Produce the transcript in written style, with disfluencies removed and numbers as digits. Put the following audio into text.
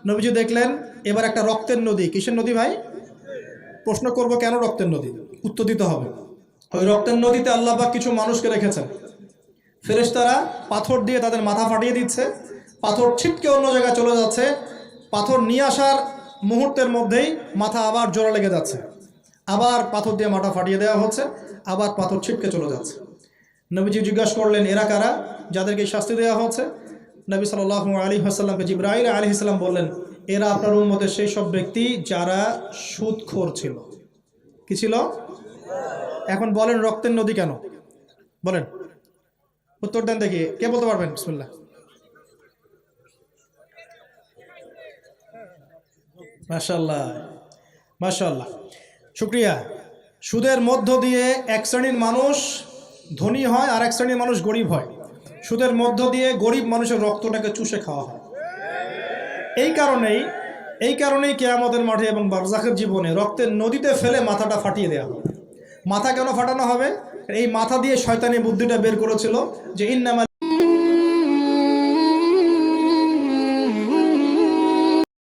নবীজি দেখলেন এবার একটা রক্তের নদী। কিসের নদী ভাই? প্রশ্ন করব কেন রক্তের নদী, উত্তর দিতে হবে। ওই রক্তের নদীতে আল্লাহ পাক কিছু মানুষকে রেখেছেন। ফেরেশতারা পাথর দিয়ে তাদের মাথা ফাটিয়ে দিচ্ছে, পাথর ছিটকে অন্য জায়গায় চলে যাচ্ছে, পাথর নিয়ে আসার মুহূর্তের মধ্যেই মাথা আবার জোড়া লেগে যাচ্ছে, আবার পাথর দিয়ে মাথা ফাটিয়ে দেওয়া হচ্ছে, আবার পাথর ছিটকে চলে যাচ্ছে। নবীজি জিজ্ঞাসা করলেন এরা কারা যাদেরকে শাস্তি দেওয়া হচ্ছে? নবী সাল্লাল্লাহু আলাইহি ওয়াসাল্লামকে জিবরাইল আলাইহিস সালাম বললেন এরা আপনার উম্মতের সেই সব ব্যক্তি যারা সুদখোর ছিল। কি ছিল? এখন বলেন রক্তের নদী কেন? বলেন, উত্তর দেন দেখি, কে বলতে পারবেন? বিসমিল্লাহ। মাশাআল্লাহ, মাশাআল্লাহ, শুকরিয়া। সুদের মধ্য দিয়ে এক শ্রেণীর মানুষ ধনী হয় আর এক শ্রেণীর মানুষ গরিব হয়। সুদের মধ্য দিয়ে গরিব মানুষের রক্তটাকে চুষে খাওয়া হয়। এই কারণেই কিয়ামতের মাঠে এবং বারজাখের জীবনে রক্তের নদীতে ফেলে মাথাটা ফাটিয়ে দেওয়া হবে। মাথা কেন ফাটানো হবে? এই মাথা দিয়ে শয়তানি বুদ্ধিটা বের করেছিল যে ইন্নামা